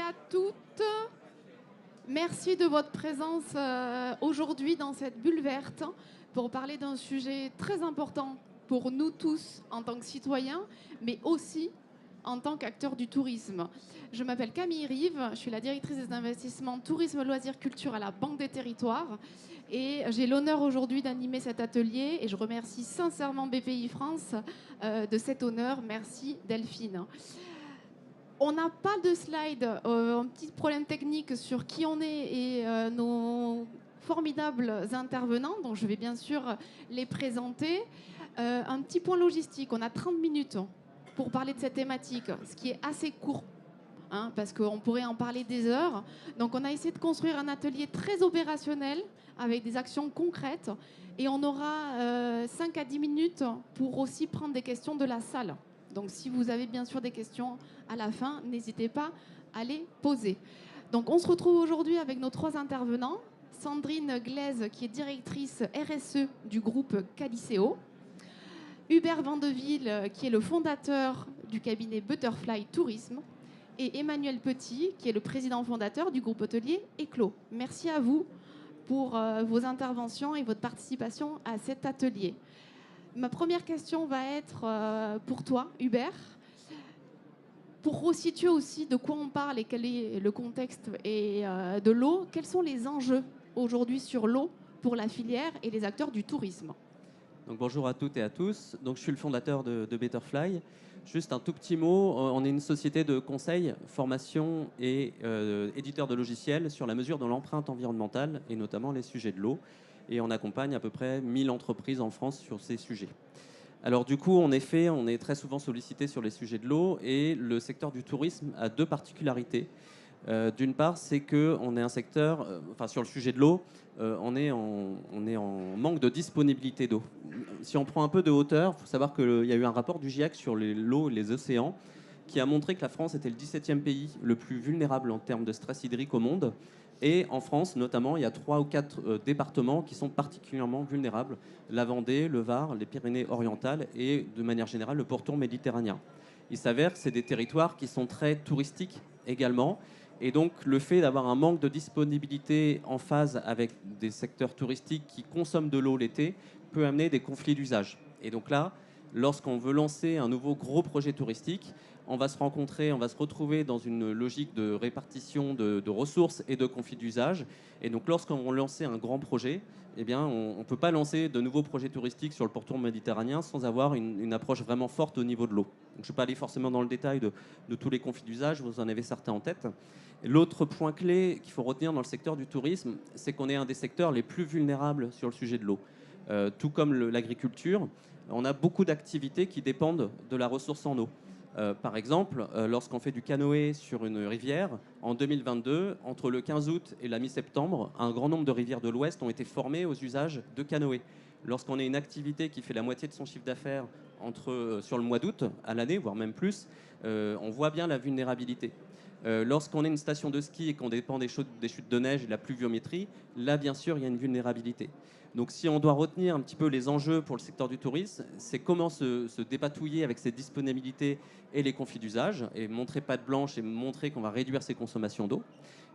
à toutes. Merci de votre présence aujourd'hui dans cette bulle verte pour parler d'un sujet très important pour nous tous en tant que citoyens, mais aussi en tant qu'acteurs du tourisme. Je m'appelle Camille Rive, je suis la directrice des investissements tourisme, loisirs, culture à la Banque des Territoires. Et j'ai l'honneur aujourd'hui d'animer cet atelier et je remercie sincèrement BPI France de cet honneur. Merci Delphine. On n'a pas de slide, un petit problème technique sur qui on est et nos formidables intervenants, donc je vais bien sûr les présenter. Un petit point logistique, on a 30 minutes pour parler de cette thématique, ce qui est assez court. Parce qu'on pourrait en parler des heures. Donc on a essayé de construire un atelier très opérationnel avec des actions concrètes et on aura 5 à 10 minutes pour aussi prendre des questions de la salle. Donc si vous avez bien sûr des questions à la fin, n'hésitez pas à les poser. Donc on se retrouve aujourd'hui avec nos 3 intervenants. Sandrine Glaise qui est directrice RSE du groupe Caliceo. Hubert Vandeville qui est le fondateur du cabinet Butterfly Tourisme. Et Emmanuel Petit, qui est le président fondateur du groupe hôtelier Éclos. Merci à vous pour vos interventions et votre participation à cet atelier. Ma première question va être pour toi, Hubert. Pour resituer aussi de quoi on parle et quel est le contexte de l'eau, quels sont les enjeux aujourd'hui sur l'eau pour la filière et les acteurs du tourisme? Donc, bonjour à toutes et à tous. Donc, je suis le fondateur de Betterfly. Juste un tout petit mot, on est une société de conseil, formation et éditeur de logiciels sur la mesure de l'empreinte environnementale et notamment les sujets de l'eau. Et on accompagne à peu près 1000 entreprises en France sur ces sujets. Alors du coup, en effet, on est très souvent sollicité sur les sujets de l'eau et le secteur du tourisme a 2 particularités. D'une part, c'est qu'on est un secteur, sur le sujet de l'eau, on est en manque de disponibilité d'eau. Si on prend un peu de hauteur, il faut savoir qu'il y a eu un rapport du GIEC sur l'eau et les océans qui a montré que la France était le 17e pays le plus vulnérable en termes de stress hydrique au monde. Et en France, notamment, il y a 3 ou 4 départements qui sont particulièrement vulnérables. La Vendée, le Var, les Pyrénées-Orientales et, de manière générale, le pourtour méditerranéen. Il s'avère que c'est des territoires qui sont très touristiques également. Et donc, le fait d'avoir un manque de disponibilité en phase avec des secteurs touristiques qui consomment de l'eau l'été peut amener des conflits d'usage. Et donc là, lorsqu'on veut lancer un nouveau gros projet touristique, on va se retrouver dans une logique de répartition de ressources et de conflits d'usage. Et donc, lorsqu'on lance un grand projet, eh bien, on ne peut pas lancer de nouveaux projets touristiques sur le pourtour méditerranéen sans avoir une approche vraiment forte au niveau de l'eau. Donc, je ne vais pas aller forcément dans le détail de tous les conflits d'usage, vous en avez certains en tête. L'autre point clé qu'il faut retenir dans le secteur du tourisme, c'est qu'on est un des secteurs les plus vulnérables sur le sujet de l'eau. Tout comme l'agriculture, on a beaucoup d'activités qui dépendent de la ressource en eau. Par exemple, lorsqu'on fait du canoë sur une rivière, en 2022, entre le 15 août et la mi-septembre, un grand nombre de rivières de l'Ouest ont été formées aux usages de canoë. Lorsqu'on a une activité qui fait la moitié de son chiffre d'affaires sur le mois d'août à l'année, voire même plus, on voit bien la vulnérabilité. Lorsqu'on est une station de ski et qu'on dépend des chutes de neige et de la pluviométrie, là, bien sûr, il y a une vulnérabilité. Donc, si on doit retenir un petit peu les enjeux pour le secteur du tourisme, c'est comment se dépatouiller avec ces disponibilités et les conflits d'usage, et montrer patte blanche et montrer qu'on va réduire ses consommations d'eau.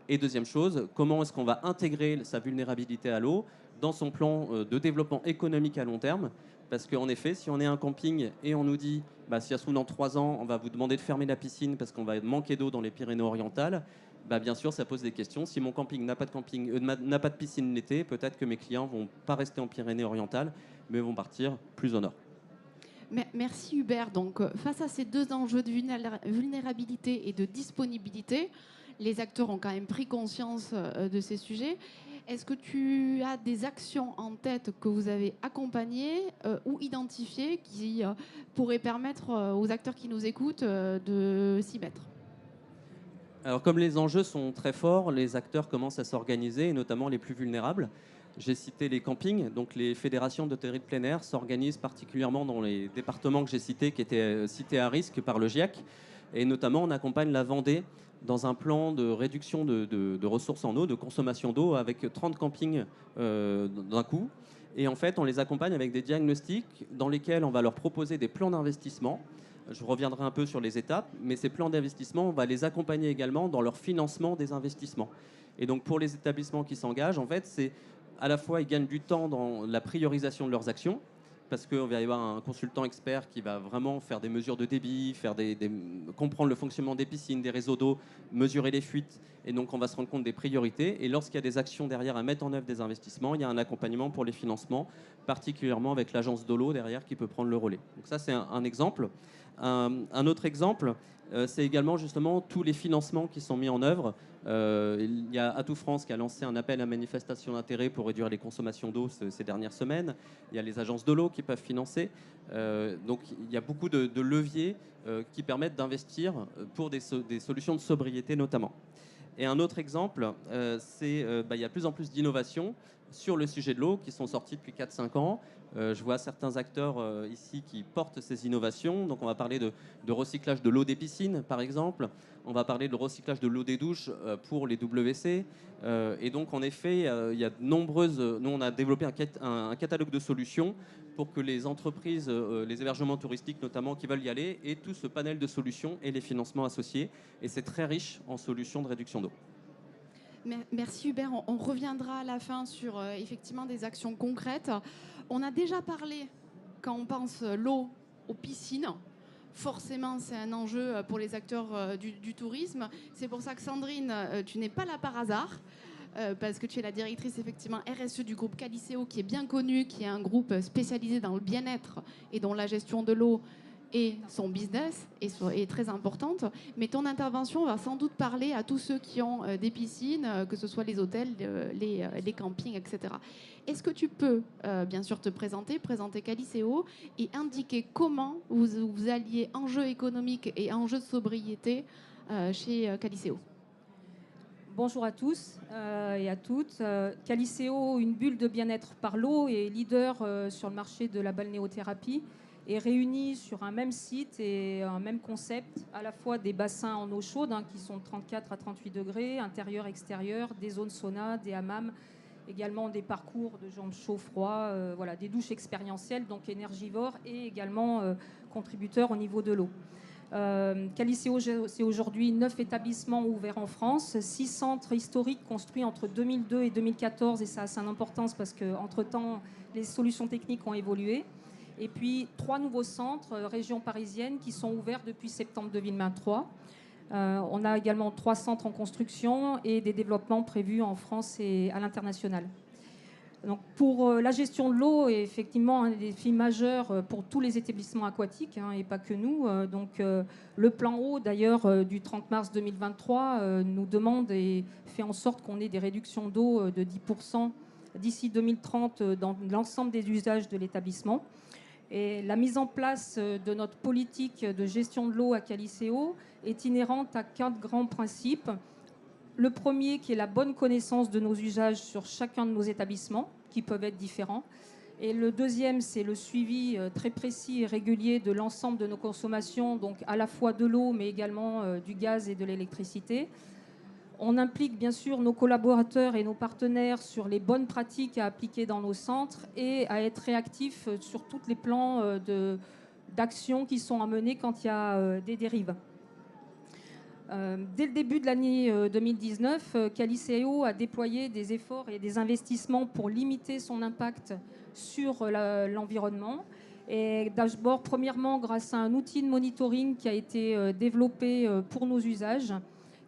Et deuxième chose, comment est-ce qu'on va intégrer sa vulnérabilité à l'eau dans son plan de développement économique à long terme. Parce qu'en effet, si on est un camping et on nous dit, si ça se trouve dans 3 ans, on va vous demander de fermer la piscine parce qu'on va manquer d'eau dans les Pyrénées-Orientales, bien sûr, ça pose des questions. Si mon camping n'a pas de piscine l'été, peut-être que mes clients vont pas rester en Pyrénées-Orientales, mais vont partir plus au nord. Merci Hubert. Donc, face à ces 2 enjeux de vulnérabilité et de disponibilité, les acteurs ont quand même pris conscience de ces sujets. Est-ce que tu as des actions en tête que vous avez accompagnées ou identifiées qui pourraient permettre aux acteurs qui nous écoutent de s'y mettre? Alors, comme les enjeux sont très forts, les acteurs commencent à s'organiser, et notamment les plus vulnérables. J'ai cité les campings, donc les fédérations d'hôtellerie de plein air s'organisent particulièrement dans les départements que j'ai cités, qui étaient cités à risque par le GIEC. Et notamment, on accompagne la Vendée dans un plan de réduction de ressources en eau, de consommation d'eau, avec 30 campings d'un coup. Et en fait, on les accompagne avec des diagnostics dans lesquels on va leur proposer des plans d'investissement Je reviendrai un peu sur les étapes, mais ces plans d'investissement, on va les accompagner également dans leur financement des investissements. Et donc pour les établissements qui s'engagent, en fait, c'est à la fois ils gagnent du temps dans la priorisation de leurs actions, parce qu'il va y avoir un consultant expert qui va vraiment faire des mesures de débit, comprendre le fonctionnement des piscines, des réseaux d'eau, mesurer les fuites. Et donc, on va se rendre compte des priorités. Et lorsqu'il y a des actions derrière à mettre en œuvre des investissements, il y a un accompagnement pour les financements, particulièrement avec l'agence de l'eau derrière qui peut prendre le relais. Donc ça, c'est un exemple. Un autre exemple, c'est également justement tous les financements qui sont mis en œuvre. Il y a Atout France qui a lancé un appel à manifestation d'intérêt pour réduire les consommations d'eau ces dernières semaines. Il y a les agences de l'eau qui peuvent financer. Donc il y a beaucoup de leviers qui permettent d'investir pour des solutions de sobriété notamment. Et un autre exemple, c'est il y a de plus en plus d'innovations sur le sujet de l'eau qui sont sorties depuis 4-5 ans. Je vois certains acteurs ici qui portent ces innovations. Donc on va parler de recyclage de l'eau des piscines, par exemple. On va parler de recyclage de l'eau des douches pour les WC. Et donc en effet, il y a de nombreuses... Nous, on a développé un catalogue de solutions pour que les entreprises, les hébergements touristiques notamment, qui veulent y aller, aient tout ce panel de solutions et les financements associés. Et c'est très riche en solutions de réduction d'eau. Merci Hubert. On reviendra à la fin sur effectivement des actions concrètes. On a déjà parlé, quand on pense l'eau, aux piscines. Forcément, c'est un enjeu pour les acteurs du tourisme. C'est pour ça que Sandrine, tu n'es pas là par hasard. Parce que tu es la directrice effectivement RSE du groupe Caliceo, qui est bien connu, qui est un groupe spécialisé dans le bien-être et dont la gestion de l'eau et son business est très importante. Mais ton intervention va sans doute parler à tous ceux qui ont des piscines, que ce soit les hôtels, les campings, etc. Est-ce que tu peux, bien sûr, te présenter Caliceo et indiquer comment vous alliez enjeux économiques et enjeux de sobriété chez Caliceo? Bonjour à tous et à toutes. Caliceo, une bulle de bien-être par l'eau, est leader sur le marché de la balnéothérapie et réunit sur un même site et un même concept à la fois des bassins en eau chaude qui sont de 34 à 38 degrés, intérieur, extérieur, des zones sauna, des hammams, également des parcours de jambes chaud-froid, voilà, des douches expérientielles, donc énergivores et également contributeurs au niveau de l'eau. Caliceo, c'est aujourd'hui 9 établissements ouverts en France, 6 centres historiques construits entre 2002 et 2014, et ça a son importance parce qu'entre-temps, les solutions techniques ont évolué. Et puis 3 nouveaux centres, région parisienne, qui sont ouverts depuis septembre 2023. On a également 3 centres en construction et des développements prévus en France et à l'international. Donc pour la gestion de l'eau est effectivement un des défis majeurs pour tous les établissements aquatiques et pas que nous. Donc le plan eau d'ailleurs du 30 mars 2023 nous demande et fait en sorte qu'on ait des réductions d'eau de 10% d'ici 2030 dans l'ensemble des usages de l'établissement. Et la mise en place de notre politique de gestion de l'eau à Caliceo est inhérente à 4 grands principes. Le premier, qui est la bonne connaissance de nos usages sur chacun de nos établissements, qui peuvent être différents. Et le deuxième, c'est le suivi très précis et régulier de l'ensemble de nos consommations, donc à la fois de l'eau, mais également du gaz et de l'électricité. On implique bien sûr nos collaborateurs et nos partenaires sur les bonnes pratiques à appliquer dans nos centres et à être réactifs sur tous les plans d'action qui sont à mener quand il y a des dérives. Dès le début de l'année 2019, Caliceo a déployé des efforts et des investissements pour limiter son impact sur l'environnement. Et d'abord, premièrement, grâce à un outil de monitoring qui a été développé pour nos usages,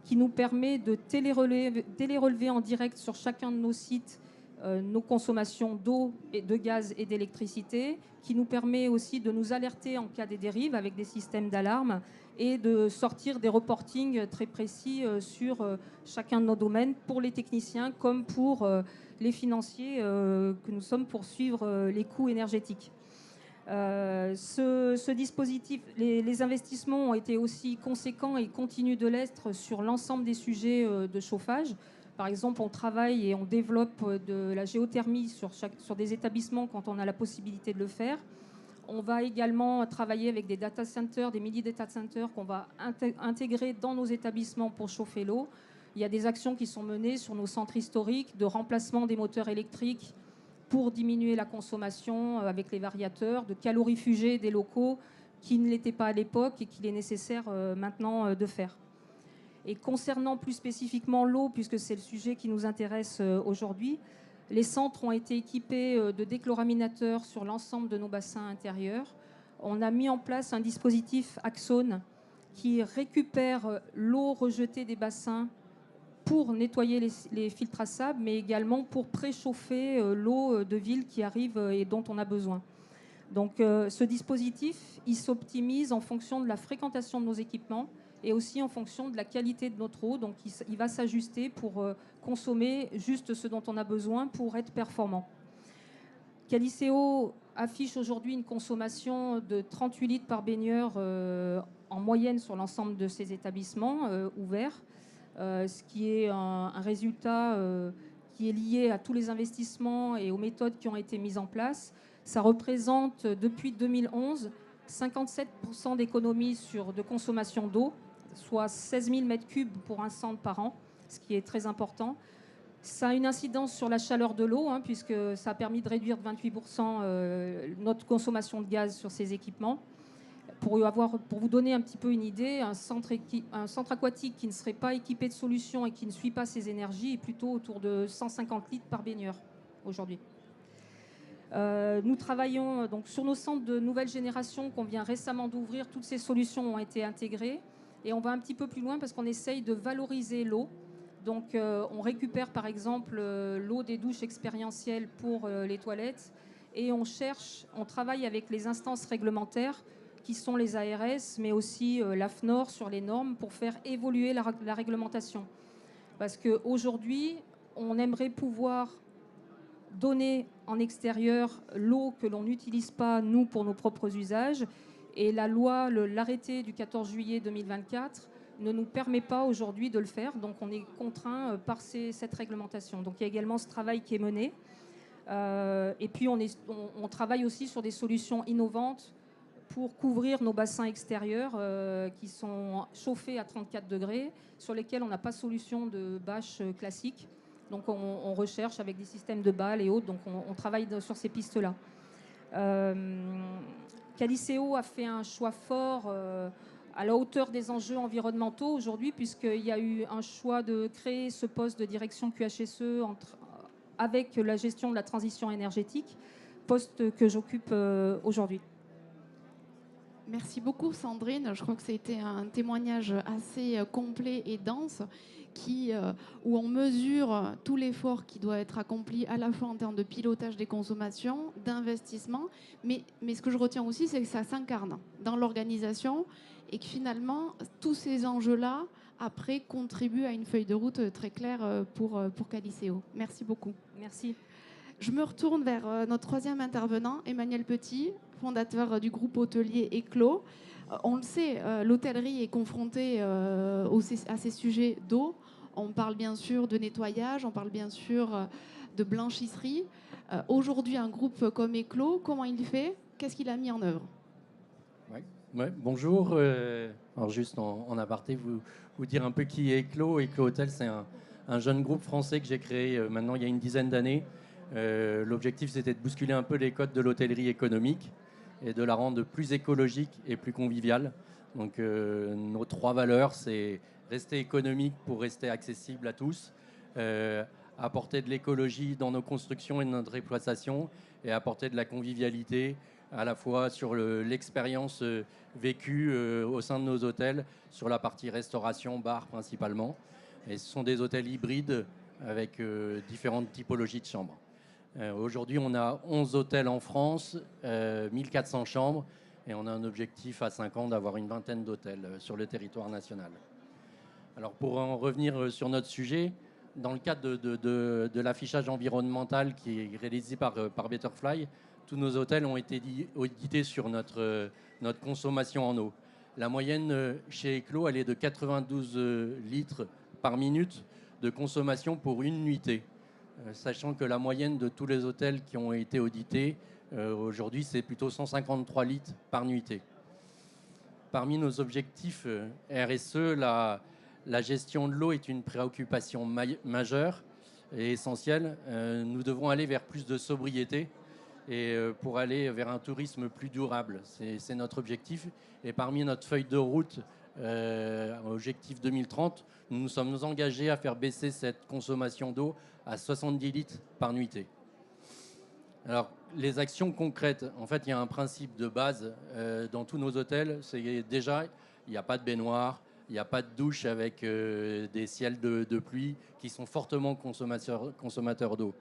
qui nous permet de télérelever en direct sur chacun de nos sites nos consommations d'eau, et de gaz et d'électricité, qui nous permet aussi de nous alerter en cas des dérives avec des systèmes d'alarme et de sortir des reportings très précis sur chacun de nos domaines pour les techniciens comme pour les financiers que nous sommes pour suivre les coûts énergétiques. Ce dispositif, les investissements ont été aussi conséquents et continuent de l'être sur l'ensemble des sujets de chauffage. Par exemple, on travaille et on développe de la géothermie sur des établissements quand on a la possibilité de le faire. On va également travailler avec des data centers, des mini-data centers qu'on va intégrer dans nos établissements pour chauffer l'eau. Il y a des actions qui sont menées sur nos centres historiques de remplacement des moteurs électriques pour diminuer la consommation avec les variateurs, de calorifugés des locaux qui ne l'était pas à l'époque et qu'il est nécessaire maintenant de faire. Et concernant plus spécifiquement l'eau, puisque c'est le sujet qui nous intéresse aujourd'hui, les centres ont été équipés de déchloraminateurs sur l'ensemble de nos bassins intérieurs. On a mis en place un dispositif Axone qui récupère l'eau rejetée des bassins pour nettoyer les filtres à sable, mais également pour préchauffer l'eau de ville qui arrive et dont on a besoin. Donc ce dispositif, il s'optimise en fonction de la fréquentation de nos équipements et aussi en fonction de la qualité de notre eau. Donc il va s'ajuster pour consommer juste ce dont on a besoin pour être performant. Qualiceo affiche aujourd'hui une consommation de 38 litres par baigneur en moyenne sur l'ensemble de ces établissements ouverts, ce qui est un résultat qui est lié à tous les investissements et aux méthodes qui ont été mises en place. Ça représente depuis 2011 57% d'économie de consommation d'eau, soit 16 000 m3 pour un centre par an, ce qui est très important. Ça a une incidence sur la chaleur de l'eau, puisque ça a permis de réduire de 28% notre consommation de gaz sur ces équipements. Pour vous donner un petit peu une idée, un centre aquatique qui ne serait pas équipé de solutions et qui ne suit pas ces énergies est plutôt autour de 150 litres par baigneur aujourd'hui. Nous travaillons donc sur nos centres de nouvelle génération qu'on vient récemment d'ouvrir. Toutes ces solutions ont été intégrées et on va un petit peu plus loin parce qu'on essaye de valoriser l'eau. Donc on récupère par exemple l'eau des douches expérientielles pour les toilettes et on travaille avec les instances réglementaires qui sont les ARS mais aussi l'AFNOR sur les normes pour faire évoluer la réglementation. Parce qu'aujourd'hui, on aimerait pouvoir donner en extérieur l'eau que l'on n'utilise pas, nous, pour nos propres usages. Et l'arrêté du 14 juillet 2024 ne nous permet pas aujourd'hui de le faire. Donc on est contraint par cette réglementation. Donc il y a également ce travail qui est mené. Et puis on travaille aussi sur des solutions innovantes pour couvrir nos bassins extérieurs qui sont chauffés à 34 degrés, sur lesquels on n'a pas de solution de bâche classique. Donc on recherche avec des systèmes de balles et autres, donc on travaille sur ces pistes-là. Qualiceo a fait un choix fort à la hauteur des enjeux environnementaux aujourd'hui, puisqu'il y a eu un choix de créer ce poste de direction QHSE avec la gestion de la transition énergétique, poste que j'occupe aujourd'hui. Merci beaucoup Sandrine, je crois que c'était un témoignage assez complet et dense où on mesure tout l'effort qui doit être accompli à la fois en termes de pilotage des consommations, d'investissement, mais ce que je retiens aussi c'est que ça s'incarne dans l'organisation et que finalement tous ces enjeux-là après contribuent à une feuille de route très claire pour Qualiceo. Merci beaucoup. Merci. Je me retourne vers notre troisième intervenant, Emmanuel Petit, fondateur du groupe hôtelier Eclos. On le sait, l'hôtellerie est confrontée à ces sujets d'eau. On parle bien sûr de nettoyage, on parle bien sûr de blanchisserie. Aujourd'hui, un groupe comme Eclos, comment il fait? Qu'est-ce qu'il a mis en œuvre? Ouais, bonjour. Alors juste en aparté, vous dire un peu qui est Eclos. Eclos Hôtel, c'est un jeune groupe français que j'ai créé maintenant il y a une dizaine d'années. L'objectif, c'était de bousculer un peu les codes de l'hôtellerie économique et de la rendre plus écologique et plus conviviale. Donc nos trois valeurs, c'est rester économique pour rester accessible à tous, apporter de l'écologie dans nos constructions et dans notre exploitation et apporter de la convivialité à la fois sur l'expérience vécue au sein de nos hôtels, sur la partie restauration, bar principalement. Et ce sont des hôtels hybrides avec différentes typologies de chambres. Aujourd'hui, on a 11 hôtels en France, 1400 chambres, et on a un objectif à 5 ans d'avoir une vingtaine d'hôtels sur le territoire national. Alors pour en revenir sur notre sujet, dans le cadre de l'affichage environnemental qui est réalisé par Betterfly, tous nos hôtels ont été audités sur notre consommation en eau. La moyenne chez Eclos, elle est de 92 litres par minute de consommation pour une nuitée. Sachant que la moyenne de tous les hôtels qui ont été audités, aujourd'hui, c'est plutôt 153 litres par nuitée. Parmi nos objectifs RSE, la gestion de l'eau est une préoccupation majeure et essentielle. Nous devons aller vers plus de sobriété et pour aller vers un tourisme plus durable. C'est notre objectif. Et parmi notre feuille de route, objectif 2030, nous nous sommes engagés à faire baisser cette consommation d'eau à 70 litres par nuitée. Alors, les actions concrètes, en fait, il y a un principe de base dans tous nos hôtels, c'est déjà, il n'y a pas de baignoire, il n'y a pas de douche avec des ciels de pluie qui sont fortement consommateurs d'eau.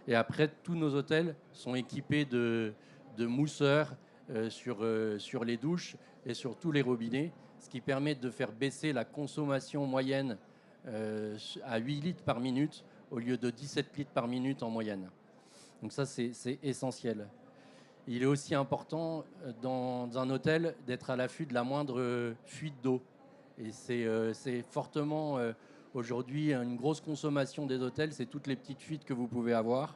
Et après, tous nos hôtels sont équipés de mousseurs sur les douches et sur tous les robinets, ce qui permet de faire baisser la consommation moyenne à 8 litres par minute au lieu de 17 litres par minute en moyenne. Donc ça, c'est essentiel. Il est aussi important dans un hôtel d'être à l'affût de la moindre fuite d'eau. Et c'est fortement aujourd'hui une grosse consommation des hôtels, c'est toutes les petites fuites que vous pouvez avoir.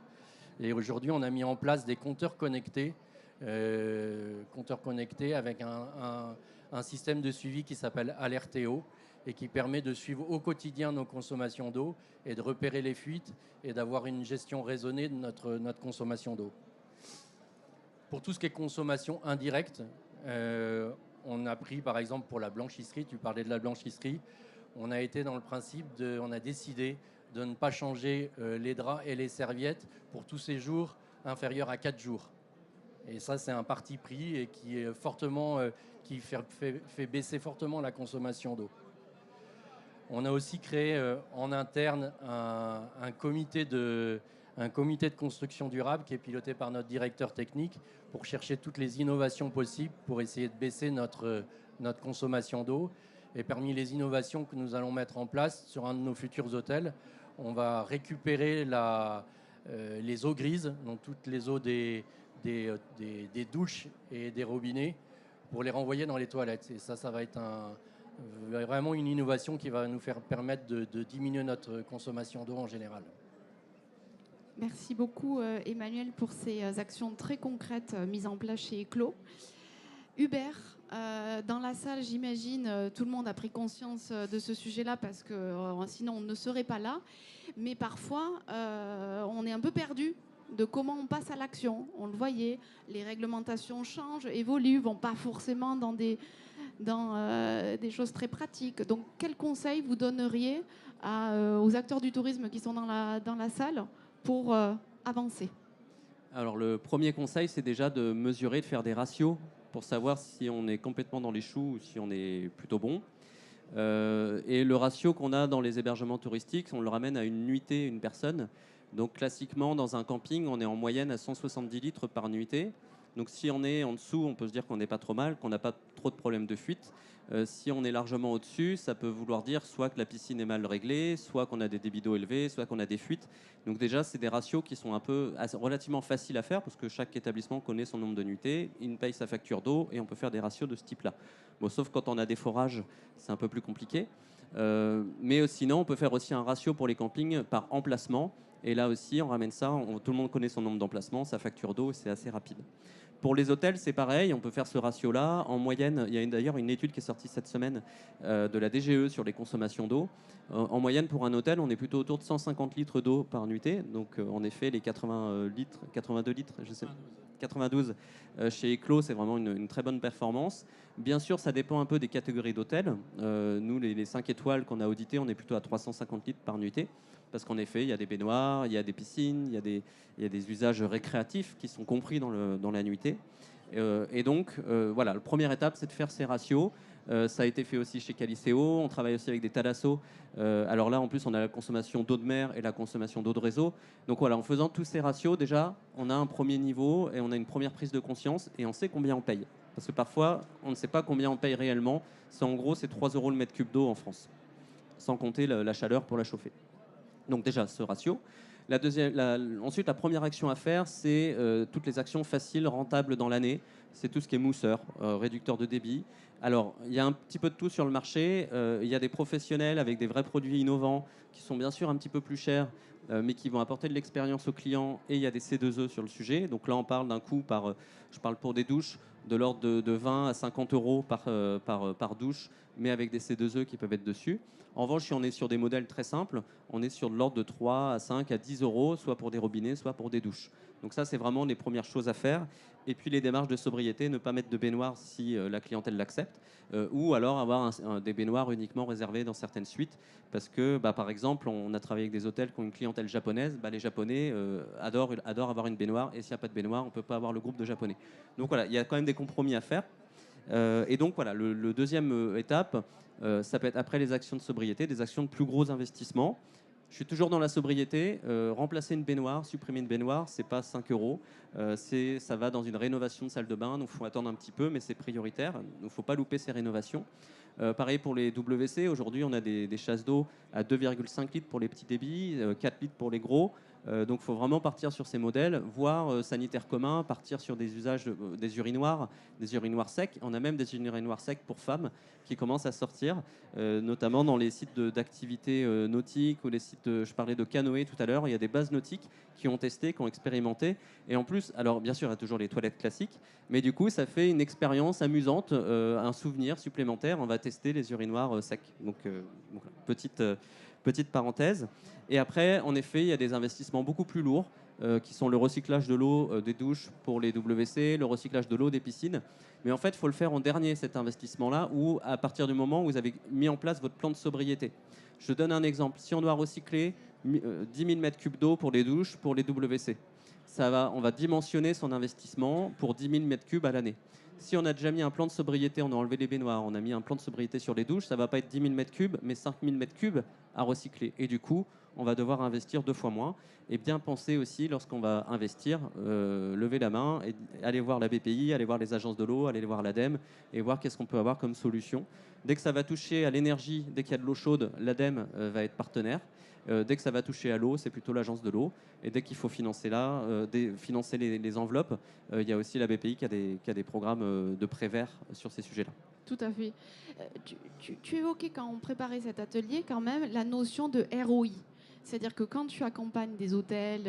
Et aujourd'hui, on a mis en place des compteurs connectés avec un système de suivi qui s'appelle Alerteo et qui permet de suivre au quotidien nos consommations d'eau et de repérer les fuites et d'avoir une gestion raisonnée de notre consommation d'eau. Pour tout ce qui est consommation indirecte, on a pris par exemple pour la blanchisserie, tu parlais de la blanchisserie, on a été dans le principe on a décidé de ne pas changer les draps et les serviettes pour tous ces jours inférieurs à 4 jours. Et ça, c'est un parti pris et qui est fortement, qui fait baisser fortement la consommation d'eau. On a aussi créé en interne un comité de construction durable qui est piloté par notre directeur technique pour chercher toutes les innovations possibles pour essayer de baisser notre consommation d'eau. Et parmi les innovations que nous allons mettre en place sur un de nos futurs hôtels, on va récupérer les eaux grises, donc toutes les eaux des douches et des robinets, pour les renvoyer dans les toilettes. Et ça va être vraiment une innovation qui va nous permettre de diminuer notre consommation d'eau en général. Merci beaucoup Emmanuel pour ces actions très concrètes mises en place chez Eclos. Hubert, dans la salle, j'imagine, tout le monde a pris conscience de ce sujet-là parce que sinon on ne serait pas là. Mais parfois, on est un peu perdu de comment on passe à l'action. On le voyait, les réglementations changent, évoluent, vont pas forcément dans des choses très pratiques. Donc, quel conseil vous donneriez aux acteurs du tourisme qui sont dans la salle pour avancer? Alors, le premier conseil, c'est déjà de mesurer, de faire des ratios pour savoir si on est complètement dans les choux ou si on est plutôt bon. Et le ratio qu'on a dans les hébergements touristiques, on le ramène à une nuitée, une personne. Donc classiquement, dans un camping, on est en moyenne à 170 litres par nuitée. Donc si on est en dessous, on peut se dire qu'on n'est pas trop mal, qu'on n'a pas trop de problèmes de fuite. Si on est largement au-dessus, ça peut vouloir dire soit que la piscine est mal réglée, soit qu'on a des débits d'eau élevés, soit qu'on a des fuites. Donc déjà, c'est des ratios qui sont relativement faciles à faire parce que chaque établissement connaît son nombre de nuitées, il paye sa facture d'eau et on peut faire des ratios de ce type-là. Bon, sauf quand on a des forages, c'est un peu plus compliqué. Mais sinon, on peut faire aussi un ratio pour les campings par emplacement. Et là aussi, on ramène ça, tout le monde connaît son nombre d'emplacements, sa facture d'eau, c'est assez rapide. Pour les hôtels, c'est pareil, on peut faire ce ratio-là. En moyenne, il y a d'ailleurs une étude qui est sortie cette semaine de la DGE sur les consommations d'eau. En moyenne, pour un hôtel, on est plutôt autour de 150 litres d'eau par nuitée. Donc, en effet, les 82 litres, je sais, 92 chez Eclos, c'est vraiment une très bonne performance. Bien sûr, ça dépend un peu des catégories d'hôtels. Nous, les 5 étoiles qu'on a auditées, on est plutôt à 350 litres par nuitée. Parce qu'en effet, il y a des baignoires, il y a des piscines, il y a des usages récréatifs qui sont compris dans la nuitée. Et donc, voilà, la première étape, c'est de faire ces ratios. Ça a été fait aussi chez Caliceo. On travaille aussi avec des Thalasso. Alors là, en plus, on a la consommation d'eau de mer et la consommation d'eau de réseau. Donc voilà, en faisant tous ces ratios, déjà, on a un premier niveau et on a une première prise de conscience et on sait combien on paye. Parce que parfois, on ne sait pas combien on paye réellement. En gros, c'est 3 € le mètre cube d'eau en France, sans compter la chaleur pour la chauffer. Donc déjà, ce ratio. Ensuite, la première action à faire, c'est toutes les actions faciles, rentables dans l'année. C'est tout ce qui est mousseur, réducteur de débit. Alors, il y a un petit peu de tout sur le marché. Il y a des professionnels avec des vrais produits innovants qui sont bien sûr un petit peu plus chers, mais qui vont apporter de l'expérience aux clients. Et il y a des C2E sur le sujet. Donc là, on parle d'un coût je parle pour des douches, de l'ordre de 20 à 50 € par douche, mais avec des C2E qui peuvent être dessus. En revanche, si on est sur des modèles très simples, on est sur de l'ordre de 3 à 5 à 10 €, soit pour des robinets, soit pour des douches. Donc ça, c'est vraiment les premières choses à faire. Et puis les démarches de sobriété, ne pas mettre de baignoire si la clientèle l'accepte, ou alors avoir des baignoires uniquement réservées dans certaines suites, parce que par exemple, on a travaillé avec des hôtels qui ont une clientèle japonaise, les Japonais adorent avoir une baignoire, et s'il n'y a pas de baignoire, on ne peut pas avoir le groupe de Japonais. Donc voilà, il y a quand même des compromis à faire. Et donc voilà, le deuxième étape, ça peut être après les actions de sobriété, des actions de plus gros investissements. Je suis toujours dans la sobriété. Remplacer une baignoire, supprimer une baignoire, c'est pas 5 euros. Ça va dans une rénovation de salle de bain, donc il faut attendre un petit peu, mais c'est prioritaire. Il ne faut pas louper ces rénovations. Pareil pour les WC. Aujourd'hui, on a des chasses d'eau à 2,5 litres pour les petits débits, 4 litres pour les gros. Donc il faut vraiment partir sur ces modèles, voire sanitaire commun, partir sur des usages des urinoirs secs. On a même des urinoirs secs pour femmes qui commencent à sortir, notamment dans les sites d'activités nautiques ou les sites, je parlais de canoë tout à l'heure, il y a des bases nautiques qui ont testé, qui ont expérimenté. Et en plus, alors bien sûr, il y a toujours les toilettes classiques, mais du coup, ça fait une expérience amusante, un souvenir supplémentaire. On va tester les urinoirs secs. Donc, petite parenthèse. Et après, en effet, il y a des investissements beaucoup plus lourds qui sont le recyclage de l'eau des douches pour les WC, le recyclage de l'eau des piscines. Mais en fait, il faut le faire en dernier, cet investissement-là, ou à partir du moment où vous avez mis en place votre plan de sobriété. Je donne un exemple. Si on doit recycler 10 000 m3 d'eau pour les douches, pour les WC, on va dimensionner son investissement pour 10 000 m3 à l'année. Si on a déjà mis un plan de sobriété, on a enlevé les baignoires, on a mis un plan de sobriété sur les douches, ça ne va pas être 10 000 m3, mais 5 000 m3 à recycler. Et du coup, on va devoir investir 2 fois moins. Et bien penser aussi, lorsqu'on va investir, lever la main et aller voir la BPI, aller voir les agences de l'eau, aller voir l'ADEME et voir qu'est-ce qu'on peut avoir comme solution. Dès que ça va toucher à l'énergie, dès qu'il y a de l'eau chaude, l'ADEME va être partenaire. Dès que ça va toucher à l'eau, c'est plutôt l'agence de l'eau. Et dès qu'il faut financer financer les enveloppes, il y a aussi la BPI qui a des programmes de prêt vert sur ces sujets-là. Tout à fait. Tu évoquais quand on préparait cet atelier quand même la notion de ROI. C'est-à-dire que quand tu accompagnes des hôtels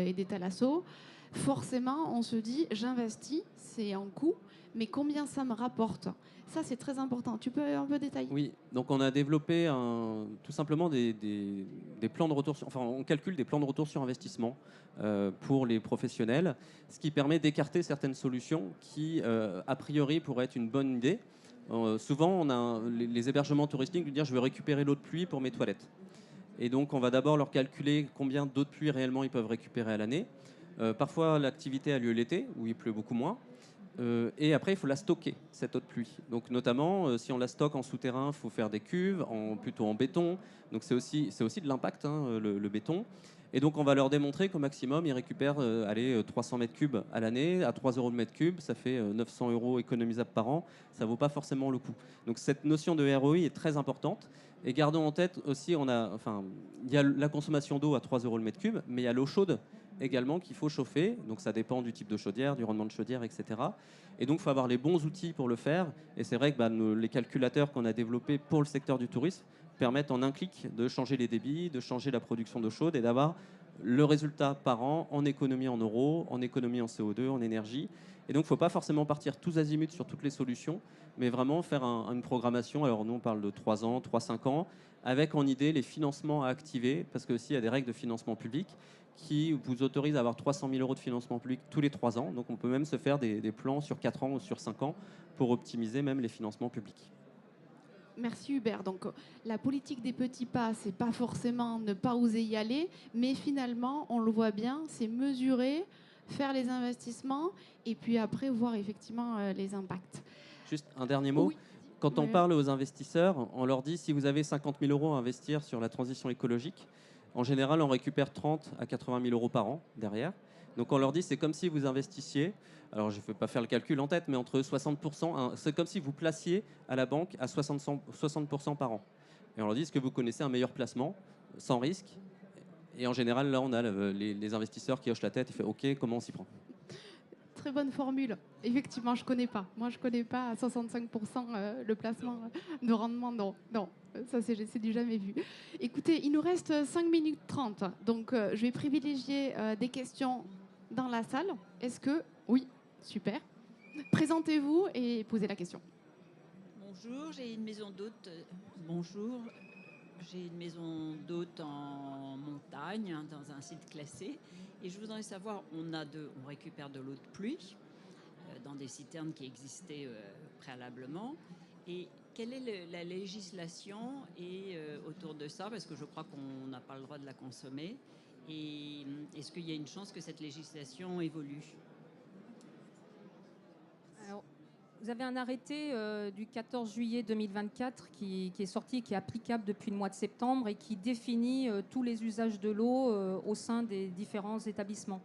et des thalassos, forcément on se dit j'investis, c'est un coût, mais combien ça me rapporte? Ça c'est très important. Tu peux un peu détailler? Oui, donc on a développé tout simplement des plans de retour, on calcule des plans de retour sur investissement pour les professionnels, ce qui permet d'écarter certaines solutions qui, a priori, pourraient être une bonne idée. Souvent, on a les hébergements touristiques qui disent je veux récupérer l'eau de pluie pour mes toilettes. Et donc, on va d'abord leur calculer combien d'eau de pluie réellement ils peuvent récupérer à l'année. Parfois, l'activité a lieu l'été, où il pleut beaucoup moins. Et après, il faut la stocker, cette eau de pluie. Donc, notamment, si on la stocke en souterrain, il faut faire des cuves, plutôt en béton. Donc, c'est aussi de l'impact, le béton. Et donc, on va leur démontrer qu'au maximum, ils récupèrent 300 mètres cubes à l'année. À 3 euros le mètre cube, ça fait 900 euros économisables par an. Ça ne vaut pas forcément le coup. Donc, cette notion de ROI est très importante. Et gardons en tête aussi, il y a la consommation d'eau à 3 euros le mètre cube, mais il y a l'eau chaude également qu'il faut chauffer. Donc ça dépend du type de chaudière, du rendement de chaudière, etc. Et donc il faut avoir les bons outils pour le faire. Et c'est vrai que les calculateurs qu'on a développés pour le secteur du tourisme permettent en un clic de changer les débits, de changer la production d'eau chaude et d'avoir le résultat par an en économie en euros, en économie en CO2, en énergie. Et donc il ne faut pas forcément partir tous azimuts sur toutes les solutions, mais vraiment faire une programmation. Alors nous on parle de 3 ans, 3-5 ans, avec en idée les financements à activer, parce qu'il y a des règles de financement public qui vous autorise à avoir 300 000 euros de financement public tous les 3 ans. Donc on peut même se faire des plans sur 4 ans ou sur 5 ans pour optimiser même les financements publics. Merci Hubert. Donc la politique des petits pas, c'est pas forcément ne pas oser y aller, mais finalement, on le voit bien, c'est mesurer, faire les investissements et puis après voir effectivement les impacts. Juste un dernier mot. Oui. Quand on parle aux investisseurs, on leur dit si vous avez 50 000 euros à investir sur la transition écologique, en général, on récupère 30 à 80 000 euros par an derrière. Donc on leur dit c'est comme si vous investissiez, alors je ne vais pas faire le calcul en tête, mais entre 60%, c'est comme si vous placiez à la banque à 60% par an. Et on leur dit est-ce que vous connaissez un meilleur placement, sans risque? Et en général, là, on a les investisseurs qui hochent la tête et font OK, comment on s'y prend? Très bonne formule. Effectivement, je connais pas. Moi, je connais pas à 65% le placement de rendement. Non, non, ça c'est du jamais vu. Écoutez, il nous reste 5 minutes 30. Donc, je vais privilégier des questions dans la salle. Est-ce que... Oui, super. Présentez-vous et posez la question. Bonjour, j'ai une maison d'hôte. Bonjour. j'ai une maison d'hôte en montagne, hein, dans un site classé. Et je voudrais savoir, on récupère de l'eau de pluie dans des citernes qui existaient préalablement. Et quelle est la législation autour de ça? Parce que je crois qu'on n'a pas le droit de la consommer. Et est-ce qu'il y a une chance que cette législation évolue? Alors, vous avez un arrêté du 14 juillet 2024 qui est sorti, qui est applicable depuis le mois de septembre et qui définit tous les usages de l'eau au sein des différents établissements.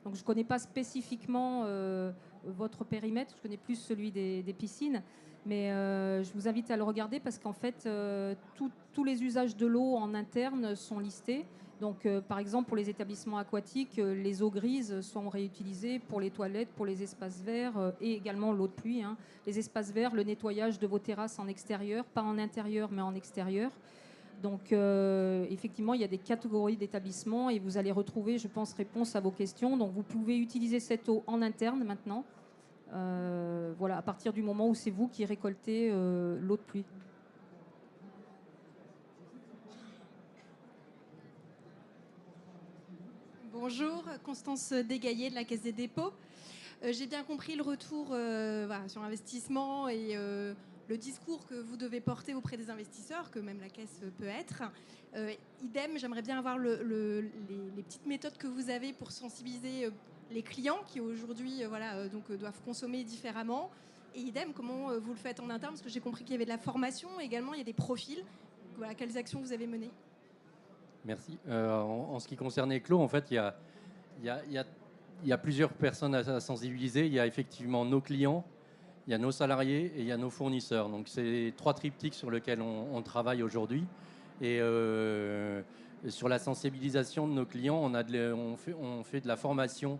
Donc je ne connais pas spécifiquement votre périmètre, je connais plus celui des piscines, mais je vous invite à le regarder parce qu'en fait, tous les usages de l'eau en interne sont listés. Donc, par exemple, pour les établissements aquatiques, les eaux grises sont réutilisées pour les toilettes, pour les espaces verts et également l'eau de pluie. Hein. Les espaces verts, le nettoyage de vos terrasses en extérieur, pas en intérieur, mais en extérieur. Donc, effectivement, il y a des catégories d'établissements et vous allez retrouver, je pense, réponse à vos questions. Donc, vous pouvez utiliser cette eau en interne maintenant. Voilà, à partir du moment où c'est vous qui récoltez l'eau de pluie. Bonjour, Constance Dégaillé de la Caisse des dépôts. J'ai bien compris le retour sur investissement et le discours que vous devez porter auprès des investisseurs, que même la Caisse peut être. Idem, j'aimerais bien avoir les petites méthodes que vous avez pour sensibiliser les clients qui aujourd'hui doivent consommer différemment. Et idem, comment vous le faites en interne, parce que j'ai compris qu'il y avait de la formation, également il y a des profils. Voilà, quelles actions vous avez menées? Merci. En ce qui concerne Eclos, en fait, il y a plusieurs personnes à sensibiliser. Il y a effectivement nos clients, il y a nos salariés et il y a nos fournisseurs. Donc, c'est les 3 triptyques sur lesquels on travaille aujourd'hui. Et sur la sensibilisation de nos clients, on fait de la formation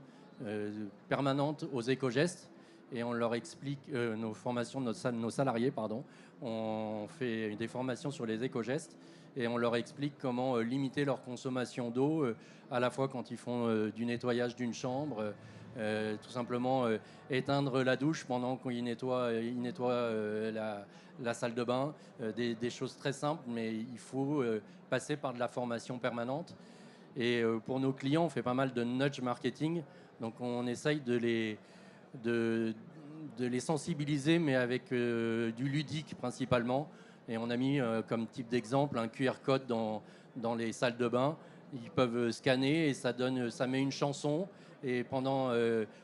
permanente aux éco-gestes et on leur explique nos formations de nos salariés, pardon. On fait des formations sur les éco-gestes et on leur explique comment limiter leur consommation d'eau, à la fois quand ils font du nettoyage d'une chambre, tout simplement éteindre la douche pendant qu'ils nettoient la salle de bain, des choses très simples, mais il faut passer par de la formation permanente. Et pour nos clients, on fait pas mal de nudge marketing, donc on essaye de les sensibiliser, mais avec du ludique principalement. Et on a mis comme type d'exemple un QR code dans les salles de bain. Ils peuvent scanner et ça met une chanson. Et pendant,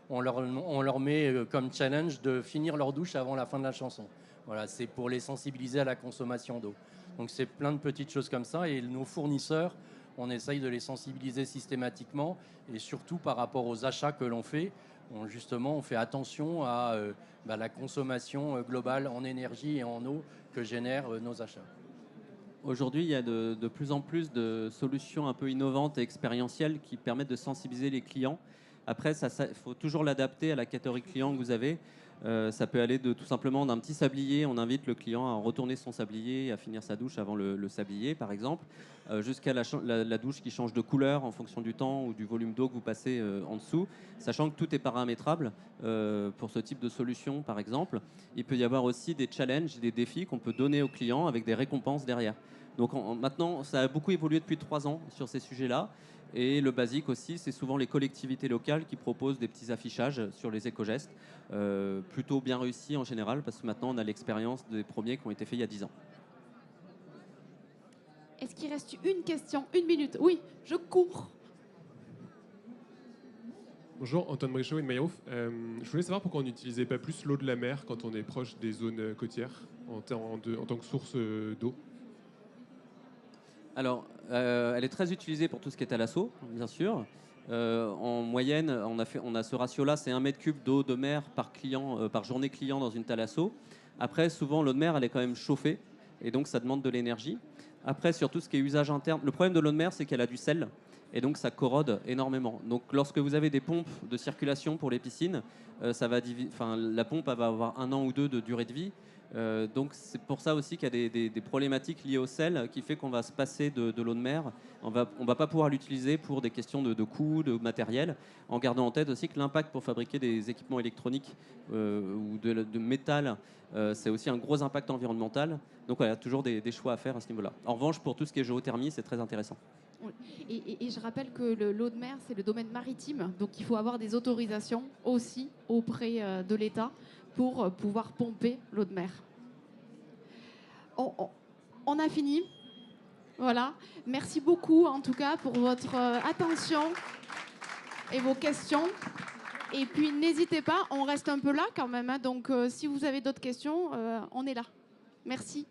on leur met comme challenge de finir leur douche avant la fin de la chanson. Voilà, c'est pour les sensibiliser à la consommation d'eau. Donc c'est plein de petites choses comme ça. Et nos fournisseurs, on essaye de les sensibiliser systématiquement. Et surtout par rapport aux achats que l'on fait, on fait attention à la consommation globale en énergie et en eau que génèrent nos achats. Aujourd'hui, il y a de plus en plus de solutions un peu innovantes et expérientielles qui permettent de sensibiliser les clients. Après, il faut toujours l'adapter à la catégorie client que vous avez. Ça peut aller tout simplement d'un petit sablier. On invite le client à retourner son sablier, à finir sa douche avant le sablier, par exemple, jusqu'à la douche qui change de couleur en fonction du temps ou du volume d'eau que vous passez en dessous, sachant que tout est paramétrable pour ce type de solution, par exemple. Il peut y avoir aussi des challenges, des défis qu'on peut donner aux clients avec des récompenses derrière. Donc maintenant, ça a beaucoup évolué depuis 3 ans sur ces sujets-là. Et le basique aussi, c'est souvent les collectivités locales qui proposent des petits affichages sur les éco-gestes, plutôt bien réussis en général, parce que maintenant on a l'expérience des premiers qui ont été faits il y a 10 ans. Est-ce qu'il reste une question? 1 minute. Oui, je cours. Bonjour, Antoine Bréchot et Mayouf. Je voulais savoir pourquoi on n'utilisait pas plus l'eau de la mer quand on est proche des zones côtières en tant que source d'eau. Alors, elle est très utilisée pour tout ce qui est à l'assaut, bien sûr. En moyenne, on a ce ratio-là, c'est 1 mètre cube d'eau de mer par client, par journée client dans une thalasso. Après, souvent, l'eau de mer, elle est quand même chauffée, et donc ça demande de l'énergie. Après, sur tout ce qui est usage interne, le problème de l'eau de mer, c'est qu'elle a du sel. et donc ça corrode énormément. Donc lorsque vous avez des pompes de circulation pour les piscines, la pompe elle va avoir 1 an ou 2 de durée de vie. Donc c'est pour ça aussi qu'il y a des problématiques liées au sel qui fait qu'on va se passer de l'eau de mer. On va pas pouvoir l'utiliser pour des questions de coût, de matériel, en gardant en tête aussi que l'impact pour fabriquer des équipements électroniques ou de métal, c'est aussi un gros impact environnemental. Donc voilà, toujours des choix à faire à ce niveau-là. En revanche, pour tout ce qui est géothermie, c'est très intéressant. Et je rappelle que l'eau de mer, c'est le domaine maritime, donc il faut avoir des autorisations aussi auprès de l'État pour pouvoir pomper l'eau de mer. On a fini. Voilà. Merci beaucoup en tout cas pour votre attention et vos questions. Et puis n'hésitez pas, on reste un peu là quand même. Hein, donc si vous avez d'autres questions, on est là. Merci.